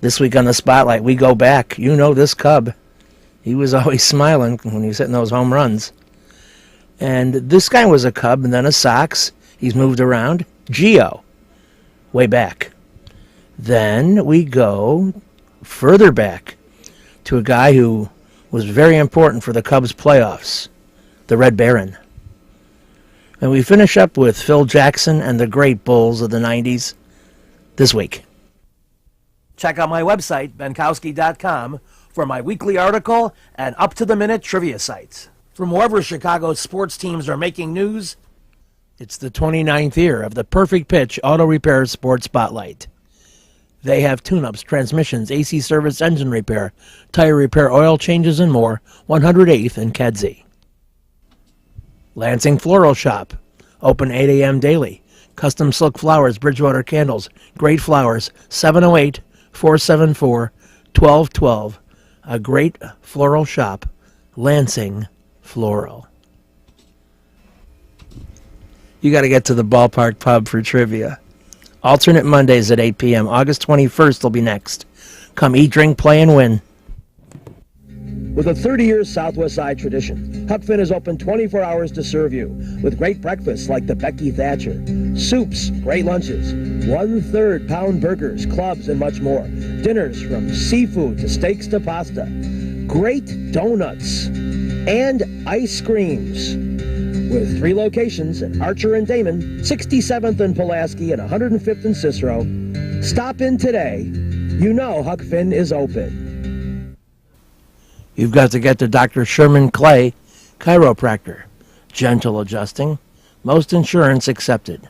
This week on the Spotlight, we go back. You know this Cub. He was always smiling when he was hitting those home runs. And this guy was a Cub and then a Sox. He's moved around. Gio, way back. Then we go further back to a guy who was very important for the Cubs playoffs, the Red Baron. And we finish up with Phil Jackson and the great Bulls of the 90s this week. Check out my website, benkowski.com, for my weekly article and up-to-the-minute trivia sites. From wherever Chicago's sports teams are making news, it's the 29th year of the Perfect Pitch Auto Repair Sports Spotlight. They have tune-ups, transmissions, AC service, engine repair, tire repair, oil changes, and more. 108th and Kedzie. Lansing Floral Shop, open 8 a.m. daily. Custom silk flowers, Bridgewater candles, great flowers, 708-474-1212. A great floral shop, Lansing Floral. You got to get to the Ballpark Pub for trivia. Alternate Mondays at 8 p.m. August 21st will be next. Come eat, drink, play, and win. With a 30-year Southwest Side tradition, Huck Finn is open 24 hours to serve you with great breakfasts like the Becky Thatcher, soups, great lunches, 1/3 pound burgers, clubs, and much more. Dinners from seafood to steaks to pasta, great donuts, and ice creams. With 3 locations in Archer and Damon, 67th and Pulaski, and 105th and Cicero. Stop in today. You know Huck Finn is open. You've got to get to Dr. Sherman Clay, chiropractor. Gentle adjusting. Most insurance accepted.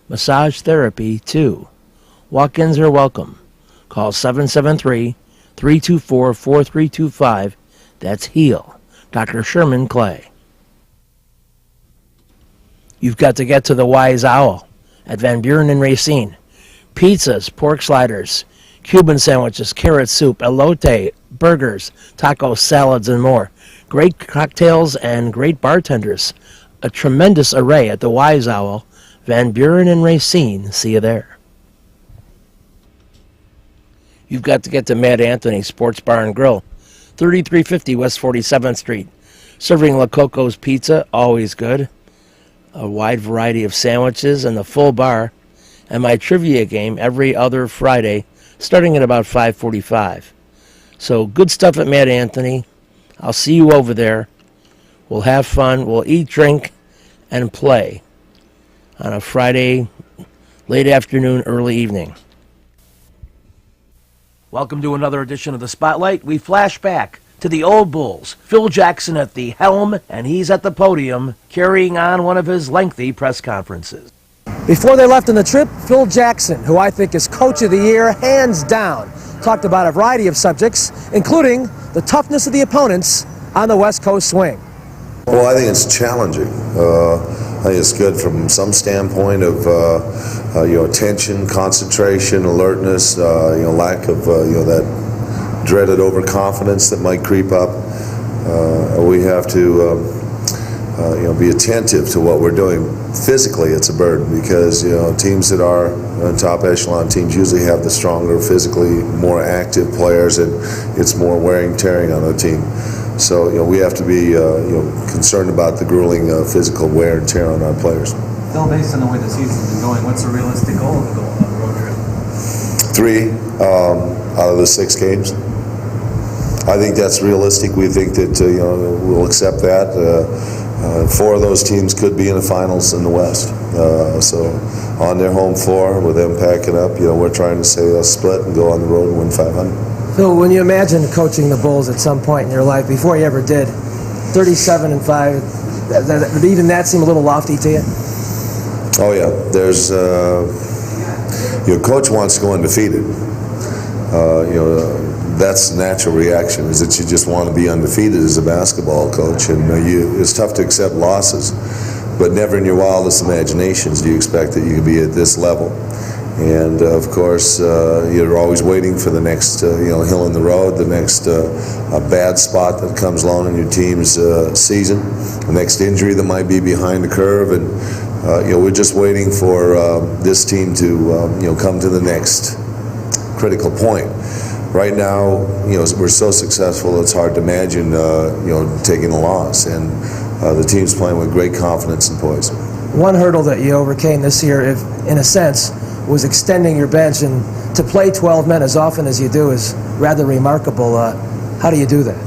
Massage therapy, too. Walk-ins are welcome. Call 773-324-4325. That's HEAL. Dr. Sherman Clay. You've got to get to the Wise Owl at Van Buren and Racine. Pizzas, pork sliders, Cuban sandwiches, carrot soup, elote, burgers, tacos, salads, and more. Great cocktails and great bartenders. A tremendous array at the Wise Owl, Van Buren and Racine. See you there. You've got to get to Mad Anthony Sports Bar and Grill, 3350 West 47th Street. Serving La Coco's Pizza, always good. A wide variety of sandwiches and the full bar. And my trivia game every other Friday, starting at about 5:45. So good stuff at Mad Anthony. I'll see you over there. We'll have fun. We'll eat, drink, and play on a Friday, late afternoon, early evening. Welcome to another edition of the Spotlight. We flash back to the old Bulls. Phil Jackson at the helm, and he's at the podium carrying on one of his lengthy press conferences. Before they left on the trip, Phil Jackson, who I think is Coach of the Year, hands down, talked about a variety of subjects, including the toughness of the opponents on the West Coast swing. Well, I think it's challenging. I think it's good from some standpoint of attention, concentration, alertness, lack of that dreaded overconfidence that might creep up. We have to be attentive to what we're doing. Physically, it's a burden because teams that are top echelon teams usually have the stronger, physically more active players, and it's more wearing, tearing on the team. So we have to be concerned about the grueling physical wear and tear on our players. Phil, based on the way the season's been going, what's a realistic goal to go on the road trip? 3 out of the 6 games. I think that's realistic. We think that we'll accept that. 4 of those teams could be in the finals in the West. So on their home floor, with them packing up, we're trying to say a split and go on the road and win 500. Phil, when you imagine coaching the Bulls at some point in your life, before you ever did, 37-5, did even that seem a little lofty to you? Oh yeah, there's your coach wants to go undefeated. That's the natural reaction, is that you just want to be undefeated as a basketball coach, and it's tough to accept losses, but never in your wildest imaginations do you expect that you could be at this level. And of course, you're always waiting for the next hill in the road, the next bad spot that comes along in your team's season, the next injury that might be behind the curve, and we're just waiting for this team to come to the next critical point. Right now, we're so successful, it's hard to imagine, taking a loss. And the team's playing with great confidence and poise. One hurdle that you overcame this year, in a sense, was extending your bench, and to play 12 men as often as you do is rather remarkable. How do you do that?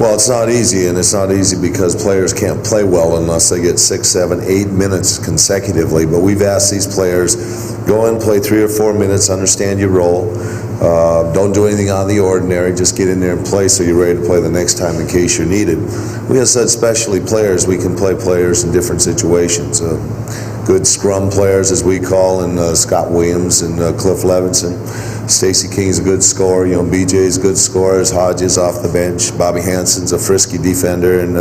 Well, it's not easy, and it's not easy because players can't play well unless they get 6, 7, 8 minutes consecutively. But we've asked these players, go in, play 3 or 4 minutes, understand your role. Don't do anything out of the ordinary. Just get in there and play so you're ready to play the next time in case you're needed. We have said especially players, we can play players in different situations. Good scrum players, as we call, and Scott Williams and Cliff Levinson. Stacey King's a good scorer. BJ's a good scorer. Hodges off the bench. Bobby Hansen's a frisky defender, and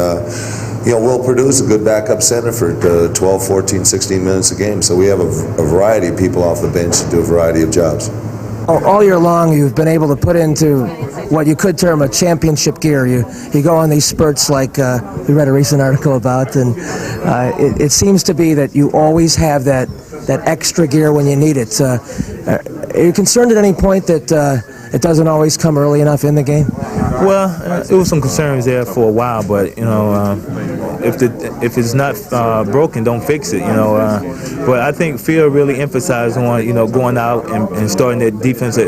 Will Purdue's a good backup center for 12, 14, 16 minutes a game. So we have a variety of people off the bench to do a variety of jobs. All year long, you've been able to put into what you could term a championship gear. You go on these spurts like we read a recent article about, and it seems to be that you always have that extra gear when you need it. Are you concerned at any point that it doesn't always come early enough in the game? Well, it was some concerns there for a while, but if it's not broken, don't fix it. But I think Phil really emphasized on going out and starting that defensive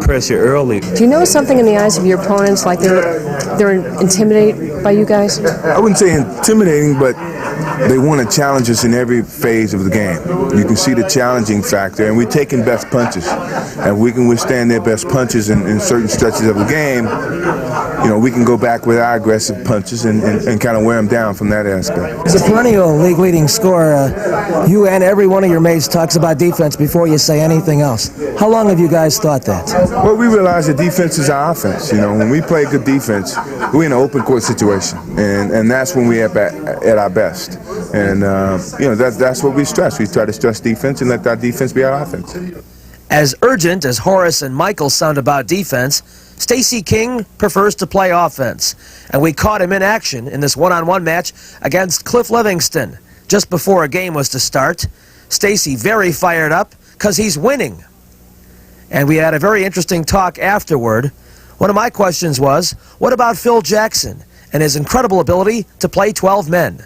pressure early. Do you notice something in the eyes of your opponents, like they're intimidated by you guys? I wouldn't say intimidating, but they want to challenge us in every phase of the game. You can see the challenging factor, and we're taking best punches. And we can withstand their best punches in certain stretches of the game. We can go back with our aggressive punches and kind of wear them down from that aspect. As a perennial league-leading scorer, you and every one of your mates talks about defense before you say anything else. How long have you guys thought that? Well, we realize that defense is our offense. When we play good defense, we're in an open court situation, and that's when we're at our best. And that's what we stress. We try to stress defense and let our defense be our offense. As urgent as Horace and Michael sound about defense, Stacey King prefers to play offense, and we caught him in action in this one-on-one match against Cliff Livingston just before a game was to start. Stacey very fired up because he's winning. And we had a very interesting talk afterward. One of my questions was, what about Phil Jackson and his incredible ability to play 12 men?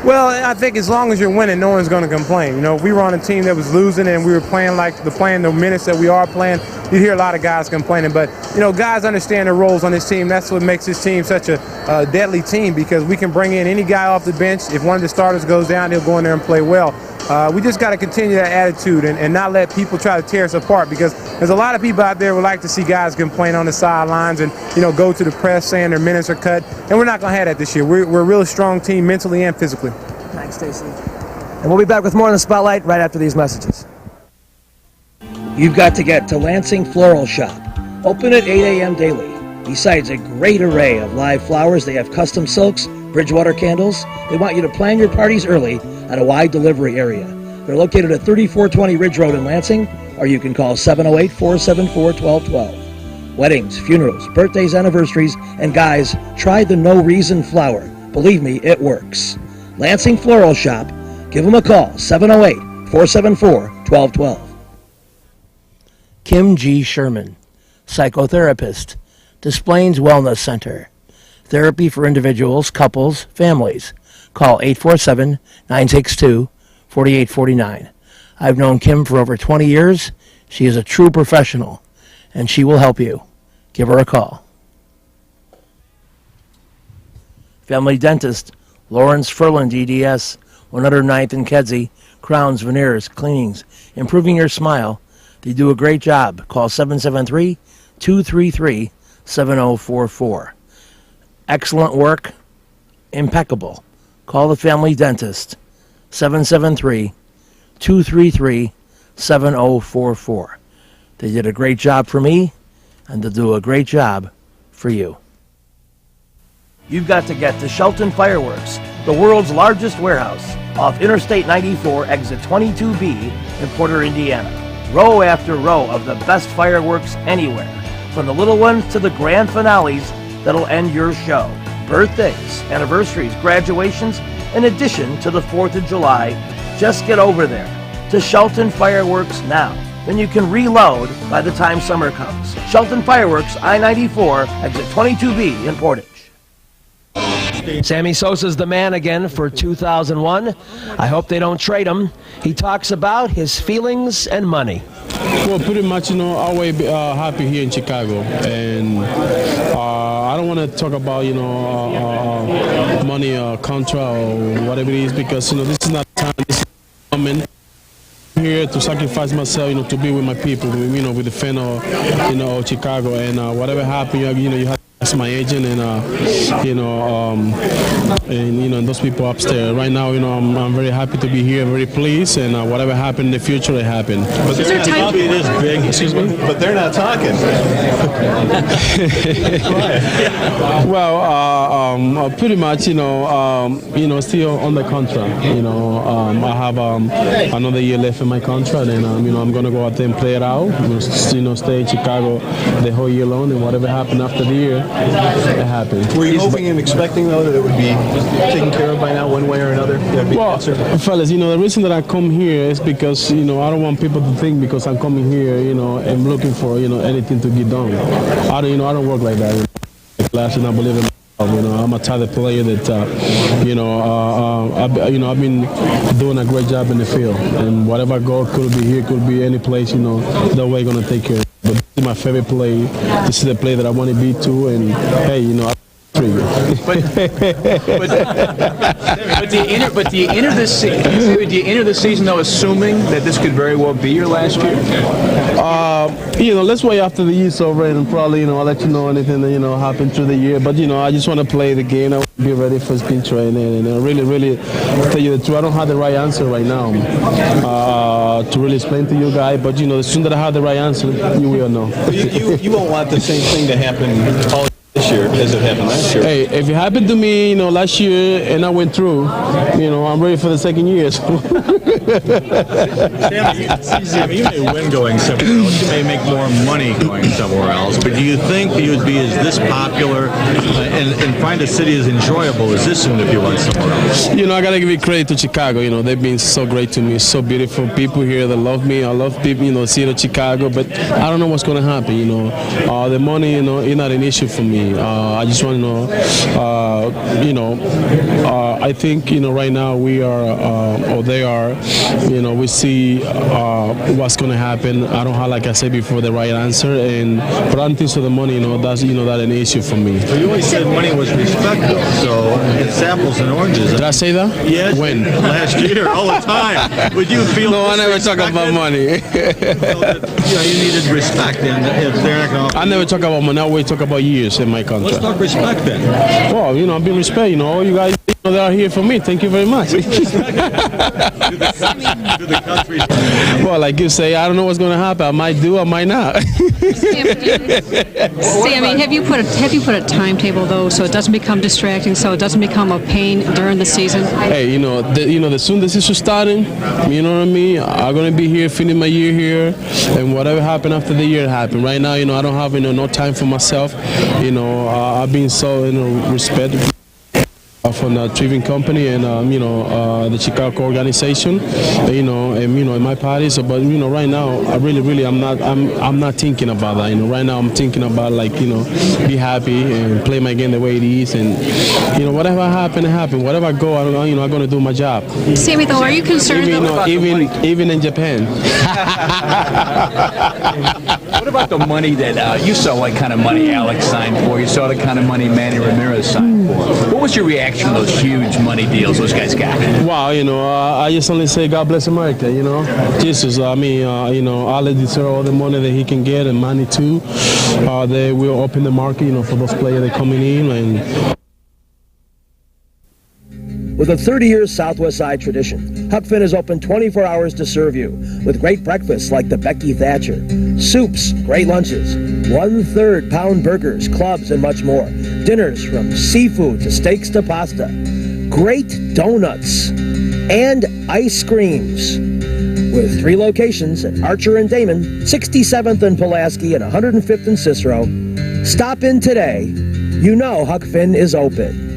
Well, I think as long as you're winning, no one's going to complain. If we were on a team that was losing and we were playing the minutes that we are playing, you'd hear a lot of guys complaining. But, guys understand their roles on this team. That's what makes this team such a deadly team, because we can bring in any guy off the bench. If one of the starters goes down, he'll go in there and play well. We just got to continue that attitude and not let people try to tear us apart, because there's a lot of people out there who would like to see guys complain on the sidelines and, go to the press saying their minutes are cut. And we're not going to have that this year. We're a really strong team mentally and physically. Thanks, Stacey. And we'll be back with more in the Spotlight right after these messages. You've got to get to Lansing Floral Shop. Open at 8 a.m. daily. Besides a great array of live flowers, they have custom silks, Bridgewater candles. They want you to plan your parties early at a wide delivery area. They're located at 3420 Ridge Road in Lansing, or you can call 708-474-1212. Weddings, funerals, birthdays, anniversaries, and guys, try the No Reason flower. Believe me, it works. Lansing Floral Shop. Give them a call, 708-474-1212. Kim G. Sherman, psychotherapist, Des Plaines Wellness Center. Therapy for individuals, couples, families. Call 847-962-4849. I've known Kim for over 20 years. She is a true professional, and she will help you. Give her a call. Family Dentist, Lawrence Ferland, DDS, 109th and Kedzie, crowns, veneers, cleanings, improving your smile. They do a great job. Call 773-233-7044. Excellent work, impeccable. Call the Family Dentist, 773-233-7044. They did a great job for me, and they'll do a great job for you. You've got to get to Shelton Fireworks, the world's largest warehouse, off Interstate 94, exit 22B in Porter, Indiana. Row after row of the best fireworks anywhere, from the little ones to the grand finales that'll end your show. Birthdays, anniversaries, graduations, in addition to the 4th of July. Just get over there to Shelton Fireworks now. then you can reload by the time summer comes. Shelton Fireworks, I-94, exit 22B in Portage. Sammy Sosa's the man again for 2001. I hope they don't trade him. He talks about his feelings and money. Well, pretty much, always happy here in Chicago, and I don't want to talk about, money or contra or whatever it is, because, this is not time. This is coming here to sacrifice myself, to be with my people, with the fan of, Chicago, and whatever happened, you have to ask my agent and, and those people upstairs. Right now, I'm very happy to be here, very pleased, and whatever happened in the future, it happened. But they're not talking this big. Excuse me? But they're not talking. Well, pretty much, still on the contract. I have another year left in my contract, and I'm gonna go out there and play it out. Stay in Chicago the whole year long, and whatever happened after the year, it happened. Were you hoping and expecting, though, that it would be taken care of by now, one way or another? Well, fellas, the reason that I come here is because, I don't want people to think because I'm coming here, and looking for, anything to get done. I don't work like that. Last and I believe in myself. I'm a type of player that, I've been doing a great job in the field, and whatever I go, could be here, could be any place, that way gonna take care of it. But this is my favorite play. This is the play that I want to be to, and hey, But do you enter this season though assuming that this could very well be your last year? Let's wait after the year's over, and probably I'll let you know anything that happen through the year. But I just want to play the game. I want to be ready for spring training, and I really tell you the truth, I don't have the right answer right now to really explain to you guys. But as soon as I have the right answer, you will know. You won't want the same thing to happen all this year as it happened last year. Hey, if it happened to me, last year and I went through, I'm ready for the second year. Sammy, you may win going somewhere else. You may make more money going somewhere else. But do you think you would be as this popular and find a city as enjoyable as this one if you went somewhere else? I got to give it credit to Chicago. They've been so great to me. So beautiful people here that love me. I love people, city of Chicago. But I don't know what's going to happen. The money, is not an issue for me. I just want to know, I think, right now we are, or they are, we see what's going to happen. I don't have, like I said before, the right answer. But I don't think so the money, that's an issue for me. Well, you always said money was respect, though, so it's apples and oranges. Did I say that? Yes. When? Last year, all the time. Would you feel No, I never talk about money. You needed respect, and if they're not going to... I never talk about money. I always talk about years in my contract. Let's talk respect, then. Well, I've been respect. All you guys that are here for me. Thank you very much. To the country. Well, like you say, I don't know what's going to happen. I might do, I might not. Sammy, have you put a timetable though, so it doesn't become distracting, so it doesn't become a pain during the season? Hey, the soon the season starting, you know what I mean? I'm gonna be here, finish my year here, and whatever happened after the year happened. Right now, I don't have no time for myself. I've been so respect from the Trivian Company and the Chicago organization, and my party. So, but right now, I really, I'm not thinking about that. Right now, I'm thinking about be happy and play my game the way it is, and whatever happen, it happen. Whatever I go, I'm gonna do my job. Sammy, though, are you concerned? Even in Japan. What about the money that you saw? What kind of money Alex signed for? You saw the kind of money Manny Ramirez signed for. What was your reaction to those huge money deals those guys got? Wow, I just only say God bless America. Jesus. Alex deserves all the money that he can get, and Manny too. They will open the market, for those players that coming in and. With a 30-year Southwest Side tradition, Huck Finn is open 24 hours to serve you with great breakfasts like the Becky Thatcher, soups, great lunches, 1/3 pound burgers, clubs, and much more. Dinners from seafood to steaks to pasta, great donuts, and ice creams. With 3 locations at Archer and Damon, 67th and Pulaski, and 105th and Cicero. Stop in today. Huck Finn is open.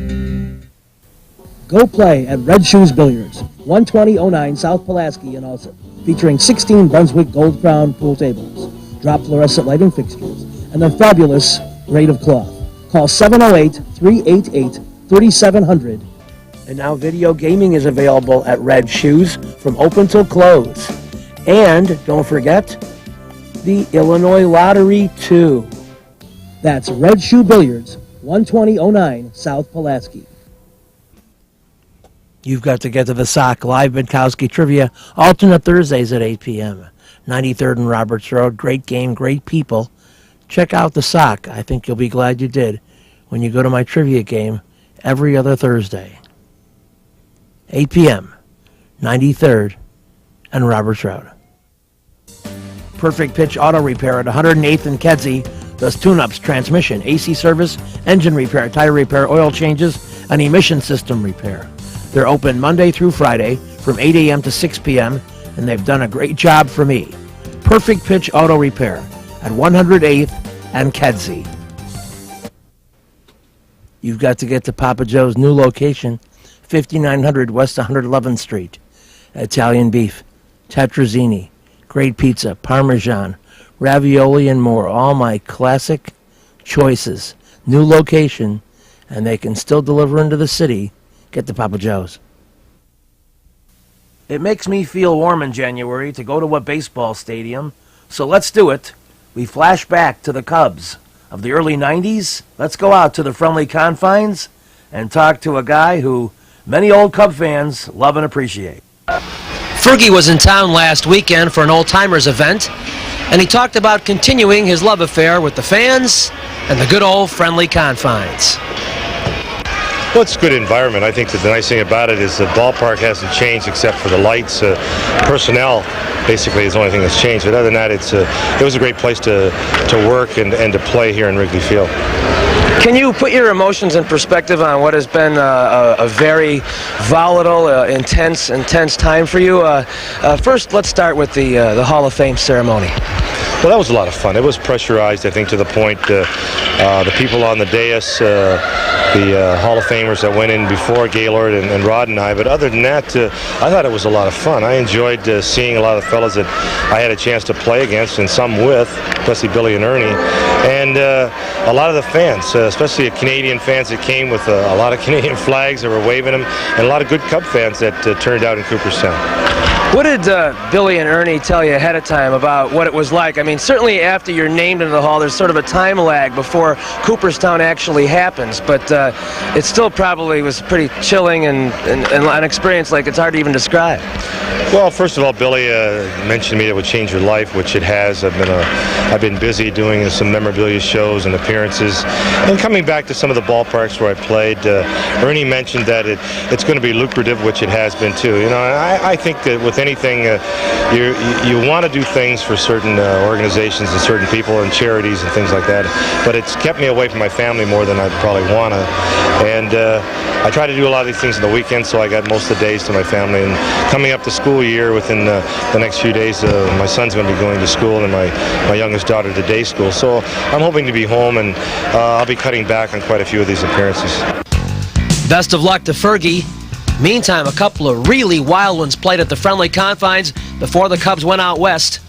Go play at Red Shoes Billiards. 12009 South Pulaski in Alsip, featuring 16 Brunswick Gold Crown pool tables, drop fluorescent lighting fixtures, and a fabulous grade of cloth. Call 708-388-3700. And now video gaming is available at Red Shoes from open till close. And don't forget the Illinois Lottery, too. That's Red Shoe Billiards, 12009 South Pulaski. You've got to get to the Sock Live Minkowski Trivia, alternate Thursdays at 8 p.m. 93rd and Roberts Road. Great game, great people. Check out the Sock. I think you'll be glad you did when you go to my trivia game every other Thursday. 8 p.m., 93rd and Roberts Road. Perfect Pitch Auto Repair at 108th and Kedzie does tune-ups, transmission, AC service, engine repair, tire repair, oil changes, and emission system repair. They're open Monday through Friday from 8 a.m. to 6 p.m., and they've done a great job for me. Perfect Pitch Auto Repair at 108th and Kedzie. You've got to get to Papa Joe's new location, 5900 West 111th Street. Italian beef, tetrazzini, great pizza, Parmesan, ravioli, and more. All my classic choices. New location, and they can still deliver into the city. Get to Papa Joe's. It makes me feel warm in January to go to a baseball stadium, so let's do it. We flash back to the Cubs of the early 90s. Let's go out to the friendly confines and talk to a guy who many old Cub fans love and appreciate. Fergie was in town last weekend for an old-timers event, and he talked about continuing his love affair with the fans and the good old friendly confines. Well, it's a good environment. I think that the nice thing about it is the ballpark hasn't changed except for the lights. Personnel basically is the only thing that's changed. But other than that, it was a great place to work and to play here in Wrigley Field. Can you put your emotions in perspective on what has been a very volatile, intense time for you? First, let's start with the Hall of Fame ceremony. Well, that was a lot of fun. It was pressurized, I think, to the point the people on the dais, the Hall of Famers that went in before Gaylord and Rod and I. But other than that, I thought it was a lot of fun. I enjoyed seeing a lot of fellas that I had a chance to play against, and some with, especially Billy and Ernie, and a lot of the fans, especially the Canadian fans that came with a lot of Canadian flags that were waving them, and a lot of good Cub fans that turned out in Cooperstown. What did Billy and Ernie tell you ahead of time about what it was like? I mean, certainly after you're named into the Hall, there's sort of a time lag before Cooperstown actually happens, but it still probably was pretty chilling and an experience like it's hard to even describe. Well, first of all, Billy mentioned to me that it would change your life, which it has. I've been busy doing some memorabilia shows and appearances, and coming back to some of the ballparks where I played. Ernie mentioned that it's going to be lucrative, which it has been too. You know, I think that with anything, you want to do things for certain organizations and certain people and charities and things like that. But it's kept me away from my family more than I'd probably want to. And I try to do a lot of these things on the weekends, so I got most of the days to my family. And coming up to school year, within the next few days, my son's going to be going to school, and my youngest daughter to day school. So I'm hoping to be home, and I'll be cutting back on quite a few of these appearances. Best of luck to Fergie. Meantime, a couple of really wild ones played at the friendly confines before the Cubs went out west.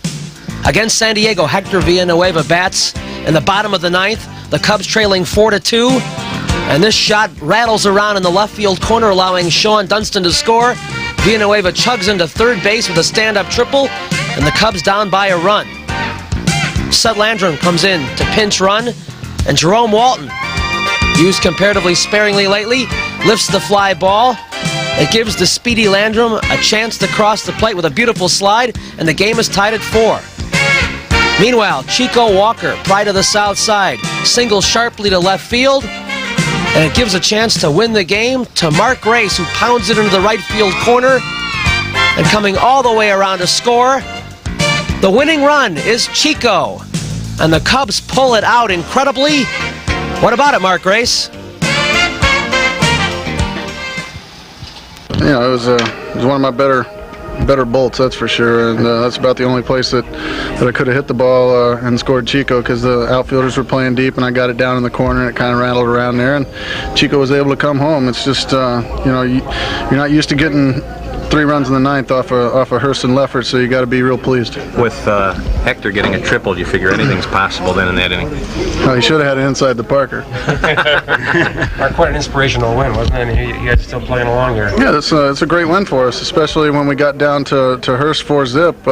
Against San Diego, Hector Villanueva bats in the bottom of the ninth. The Cubs trailing 4-2. And this shot rattles around in the left field corner, allowing Sean Dunston to score. Villanueva chugs into third base with a stand-up triple, and the Cubs down by a run. Seth Landrum comes in to pinch run, and Jerome Walton, used comparatively sparingly lately, lifts the fly ball. It gives the speedy Landrum a chance to cross the plate with a beautiful slide, and the game is tied at 4. Meanwhile, Chico Walker, pride of the South Side, singles sharply to left field, and it gives a chance to win the game to Mark Grace, who pounds it into the right field corner, and coming all the way around to score. The winning run is Chico, and the Cubs pull it out incredibly. What about it, Mark Grace? Yeah, it was one of my better bolts, that's for sure, and that's about the only place that I could have hit the ball and scored Chico, because the outfielders were playing deep, and I got it down in the corner, and it kind of rattled around there, and Chico was able to come home. It's just, you know, you're not used to getting 3 runs in the 9th off of Hurston Leffert, so you got to be real pleased. With Hector getting a triple, do you figure anything's possible then in that inning? Oh, he should have had it inside the Parker. Quite an inspirational win, wasn't it? And you guys still playing along here. Yeah, it's a great win for us, especially when we got down to Hurst 4-zip.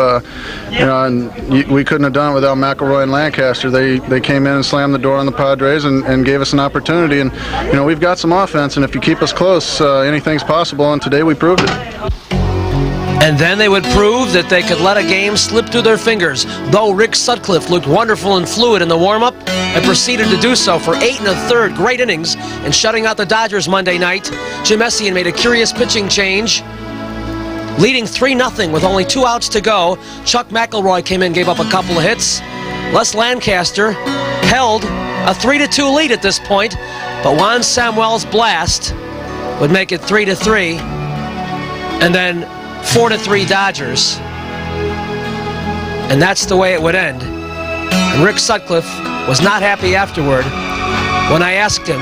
And we couldn't have done it without McElroy and Lancaster. They came in and slammed the door on the Padres and gave us an opportunity. And we've got some offense, and if you keep us close, anything's possible. And today we proved it. And then they would prove that they could let a game slip through their fingers, though Rick Sutcliffe looked wonderful and fluid in the warm-up and proceeded to do so for 8 1/3 great innings and shutting out the Dodgers Monday night. Jim Essien made a curious pitching change. Leading 3-0 with only 2 outs to go, Chuck McElroy came in and gave up a couple of hits. Les Lancaster held a 3-2 lead at this point, but Juan Samuel's blast would make it 3-3, and then 4-3 Dodgers. And that's the way it would end. And Rick Sutcliffe was not happy afterward when I asked him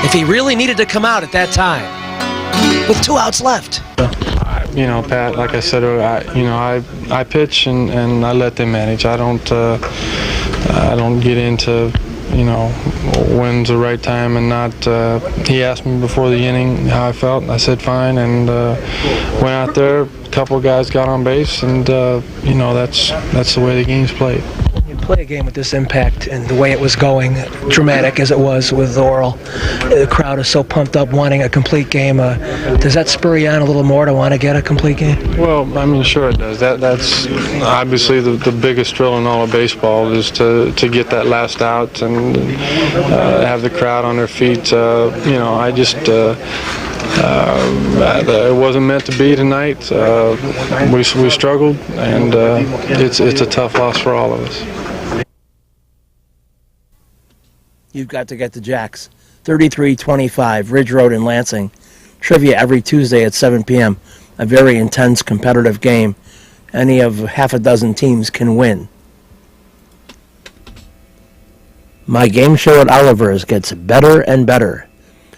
if he really needed to come out at that time with 2 outs left. Pat, like I said, I pitch and I let them manage. I don't get into when's the right time and not. He asked me before the inning how I felt. I said fine, and went out there. A couple of guys got on base, and that's the way the game's played. You play a game with this impact and the way it was going, dramatic as it was with Laurel. The crowd is so pumped up wanting a complete game. Does that spur you on a little more to want to get a complete game? Well, sure it does. That's obviously the biggest thrill in all of baseball is to get that last out and have the crowd on their feet. I just it wasn't meant to be tonight. We struggled, and it's a tough loss for all of us. You've got to get to Jack's. 3325 Ridge Road in Lansing. Trivia every Tuesday at 7 p.m. A very intense competitive game. Any of half a dozen teams can win. My game show at Oliver's gets better and better.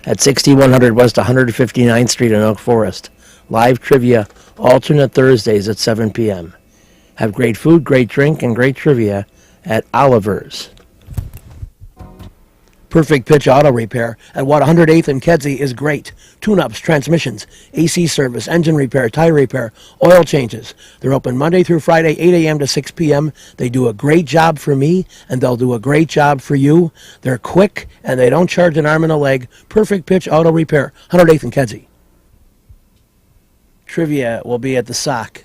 At 6100 West 159th Street in Oak Forest. Live trivia alternate Thursdays at 7 p.m. Have great food, great drink, and great trivia at Oliver's. Perfect Pitch Auto Repair at 108th and Kedzie is great. Tune-ups, transmissions, AC service, engine repair, tire repair, oil changes. They're open Monday through Friday, 8 a.m. to 6 p.m. They do a great job for me, and they'll do a great job for you. They're quick, and they don't charge an arm and a leg. Perfect Pitch Auto Repair, 108th and Kedzie. Trivia will be at the Sock.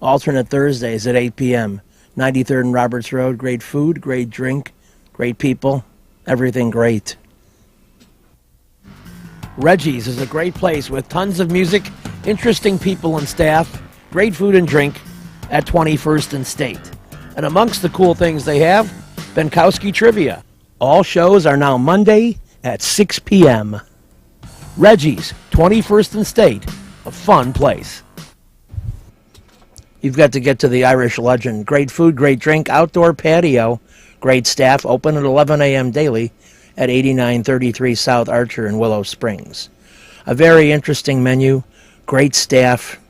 Alternate Thursdays at 8 p.m. 93rd and Roberts Road. Great food, great drink, great people. Everything great. Reggie's is a great place with tons of music, interesting people and staff, great food and drink at 21st and State. And amongst the cool things they have, Benkowski Trivia. All shows are now Monday at 6 p.m. Reggie's, 21st and State, a fun place. You've got to get to the Irish Legend. Great food, great drink, outdoor patio. Great staff, open at 11 a.m. daily at 8933 South Archer in Willow Springs. A very interesting menu, great staff,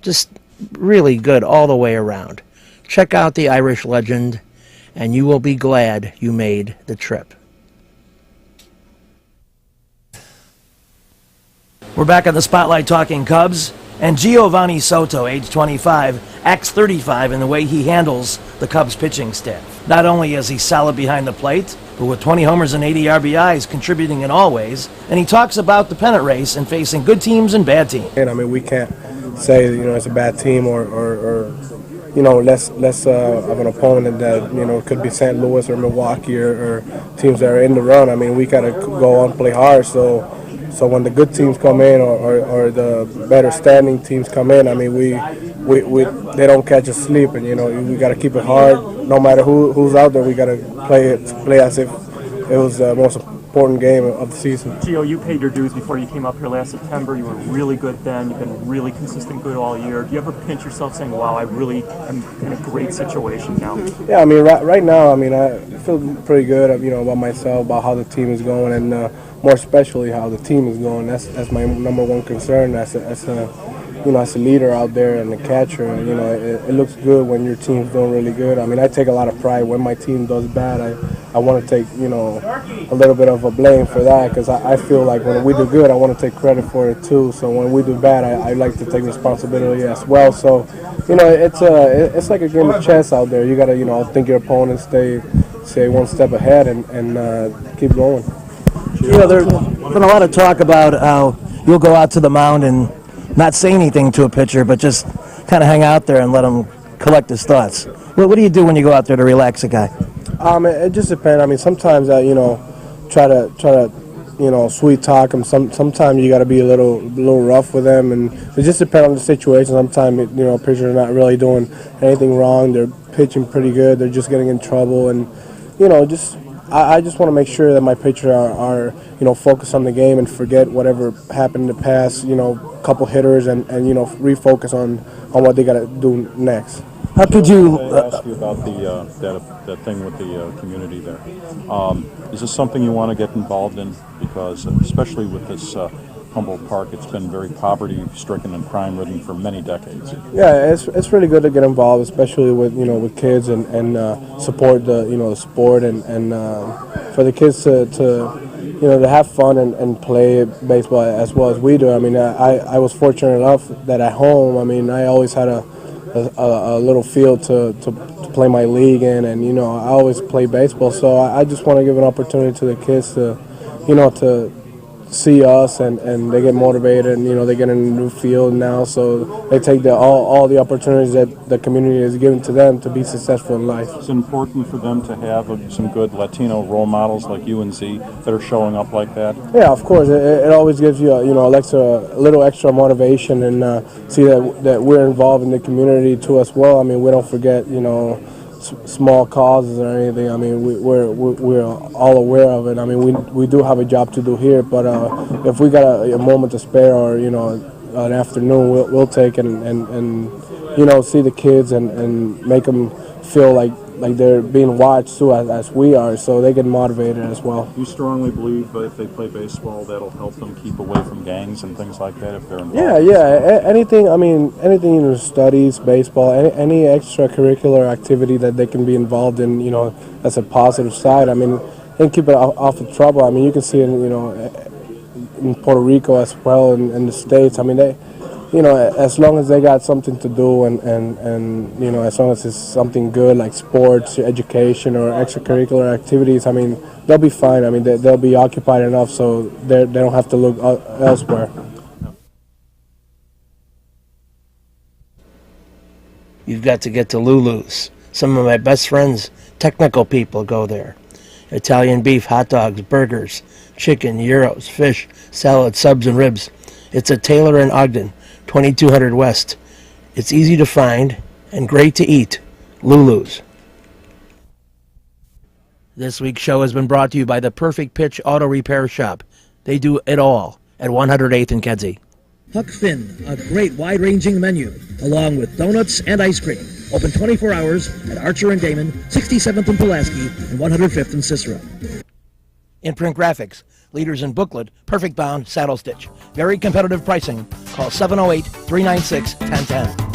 just really good all the way around. Check out the Irish Legend, and you will be glad you made the trip. We're back on the Spotlight talking Cubs, and Giovanni Soto, age 25, acts 35 in the way he handles the Cubs pitching staff. Not only is he solid behind the plate, but with 20 homers and 80 RBIs contributing in all ways, and he talks about the pennant race and facing good teams and bad teams. And we can't say it's a bad team or less of an opponent that could be St. Louis or Milwaukee or teams that are in the run. We gotta go out and play hard. So when the good teams come in or the better standing teams come in, they don't catch us sleep, and we got to keep it hard. No matter who's out there, we got to play as if it was the most important game of the season. Gio, you paid your dues before you came up here last September. You were really good then. You've been really consistent good all year. Do you ever pinch yourself saying, wow, I really am in a great situation now? Yeah, right now, I feel pretty good, about myself, about how the team is going, and more especially how the team is going. That's my number one concern as a as a leader out there and a catcher, it looks good when your team's doing really good. I mean, I take a lot of pride when my team does bad. I want to take, a little bit of a blame for that because I feel like when we do good, I want to take credit for it too. So when we do bad, I like to take responsibility as well. So, it's like a game of chess out there. You got to, think your opponent, stay one step ahead and keep going. There's been a lot of talk about how you'll go out to the mound and not say anything to a pitcher, but just kind of hang out there and let him collect his thoughts. What do you do when you go out there to relax a guy? It just depends. I mean, sometimes I, try to, sweet talk him. Sometimes you got to be a little rough with them, and it just depends on the situation. Sometimes, pitchers are not really doing anything wrong. They're pitching pretty good. They're just getting in trouble, and I just want to make sure that my pitchers are focused on the game and forget whatever happened in the past, couple hitters and refocus on what they got to do next. How could you ask you about that thing with the community there? Is this something you want to get involved in? Because especially with this Humboldt Park, it's been very poverty-stricken and crime-ridden for many decades. Yeah, it's really good to get involved, especially with kids and support the sport and for the kids to have fun and play baseball as well as we do. I mean, I was fortunate enough that at home, I mean, I always had a little field to play my league in, and I always play baseball. So I just want to give an opportunity to the kids to see us and they get motivated, and they get in a new field now, so they take all the opportunities that the community is giving to them to be successful in life. It's important for them to have some good Latino role models like you and Z that are showing up like that. Yeah, of course. It always gives you a little extra motivation, and see that we're involved in the community too as well. I mean, we don't forget small causes or anything. I mean, we're all aware of it. I mean, we do have a job to do here, but if we got a moment to spare or an afternoon, we'll take it and see the kids and make them feel like they're being watched too as we are, so they get motivated as well. You strongly believe that if they play baseball, that'll help them keep away from gangs and things like that if they're involved? Yeah. Anything, studies, baseball, any extracurricular activity that they can be involved in, that's a positive side. I mean, and keep it off of trouble. I mean, you can see it, in Puerto Rico as well, in the States. I mean, they, as long as they got something to do and as long as it's something good like sports, education, or extracurricular activities, I mean, they'll be fine. I mean, they'll be occupied enough so they don't have to look elsewhere. You've got to get to Lulu's. Some of my best friends, technical people, go there. Italian beef, hot dogs, burgers, chicken, gyros, fish, salad, subs, and ribs. It's at Taylor and Ogden, 2200 West. It's easy to find and great to eat. Lulu's. This week's show has been brought to you by the Perfect Pitch Auto Repair Shop. They do it all at 108th and Kedzie. Huck Finn, a great wide-ranging menu, along with donuts and ice cream. Open 24 hours at Archer and Damon, 67th and Pulaski, and 105th and Cicero. Imprint Graphics, leaders in booklet, perfect bound, saddle stitch. Very competitive pricing. Call 708-396-1010.